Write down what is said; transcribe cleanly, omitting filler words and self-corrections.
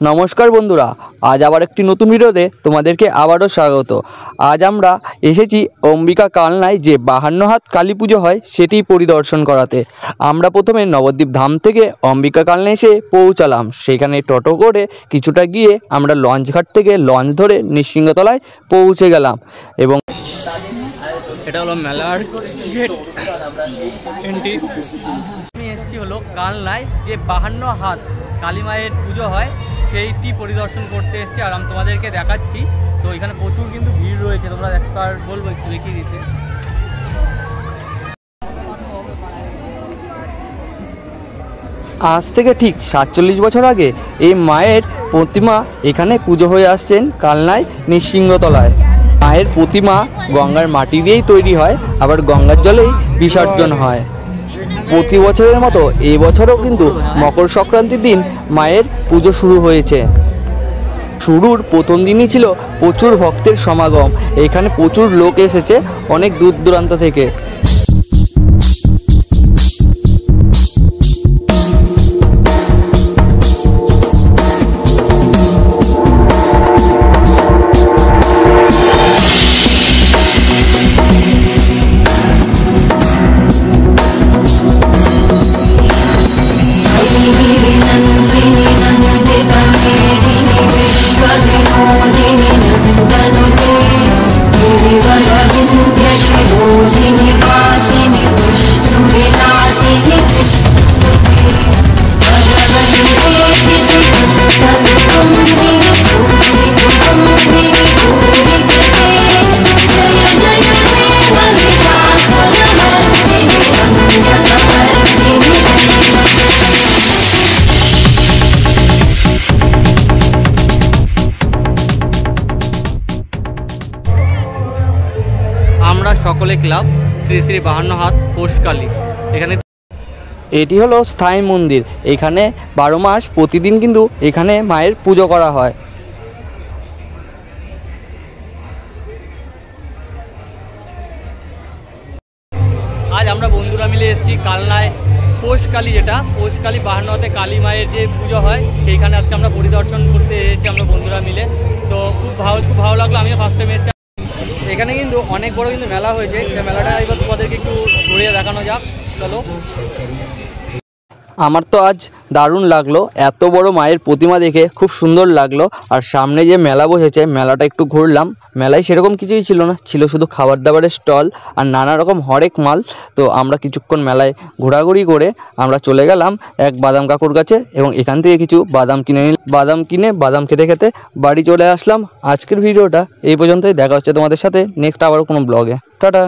নমস্কার বন্ধুরা, আজ আবার একটি নতুন ভিডিওতে তোমাদেরকে আবারও স্বাগত। আজ আমরা এসেছি অম্বিকা কালনায় যে 52 হাত কালী পুজো হয় সেটি পরিদর্শন করাতে। আমরা প্রথমে নবদ্বীপ ধাম থেকে অম্বিকা কালনায় এসে পৌঁছালাম। সেখানে টোটো করে কিছুটা গিয়ে আমরা লঞ্চঘাট থেকে লঞ্চ ধরে নৃসিংহতলায় পৌঁছে গেলাম। এবং এটা হলো মেলার গেট এন্ট্রি। আমি এসেছি হলো কালনায় যে 52 হাত কালী মায়ের পুজো হয় সেইটি পরিদর্শন করতে এসেছি, আর আমি তোমাদেরকে দেখাচ্ছি। তো এখানে প্রচুর কিন্তু ভিড় রয়েছে, তোমরা একবার বলবো একটু দেখিয়ে দিতে। আজ থেকে ঠিক 47 বছর আগে এই মায়ের প্রতিমা এখানে পুজো হয়ে আসছেন কালনায় নৃসিংহতলায়। মায়ের প্রতিমা গঙ্গার মাটি দিয়েই তৈরি হয়, আবার গঙ্গার জলেই বিসর্জন হয়। প্রতি বছরের মতো এই বছরও কিন্তু মকর সংক্রান্তির দিন মায়ের পুজো শুরু হয়েছে। শুরুর প্রথম দিনই ছিল প্রচুর ভক্তের সমাগম। এখানে প্রচুর লোক এসেছে অনেক দূর দূরান্ত থেকে। আমরা সকলে ক্লাব শ্রী শ্রী 52 হাত কোষকালী। এখানে এটি হলো স্থায়ী মন্দির। এখানে 12 মাস প্রতিদিন কিন্তু এখানে মায়ের পুজো করা হয়। আজ আমরা বন্ধুরা মিলে এসেছি কালনায় কোষকালী, যেটা কোষকালী 52 হাতে কালী মায়ের যে পুজো হয় সেইখানে আজকে আমরা পরিদর্শন করতে এসেছি আমরা বন্ধুরা মিলে। তো খুব ভালো লাগলো। আমিও ফার্স্ট টাইম এসেছি। এখানে কিন্তু অনেক বড় কিন্তু মেলা হয়েছে, সেই মেলাটা এবার তোমাদেরকে একটু ঘুরিয়ে দেখানো যাক, চলো। আমার তো আজ দারুণ লাগলো, এত বড় মায়ের প্রতিমা দেখে খুব সুন্দর লাগলো। আর সামনে যে মেলা বসেছে মেলাটা একটু ঘুরলাম। মেলায় সেরকম কিছুই ছিল না, ছিল শুধু খাবার দাবারের স্টল আর নানা রকম হরেক মাল। তো আমরা কিছুক্ষণ মেলায় ঘোরাঘুরি করে আমরা চলে গেলাম এক বাদাম কাকুর কাছে, এবং এখান থেকে কিছু বাদাম কিনে বাদাম খেতে খেতে বাড়ি চলে আসলাম। আজকের ভিডিওটা এই পর্যন্তই। দেখা হচ্ছে তোমাদের সাথে নেক্সট আবার কোনো ব্লগে। টাটা।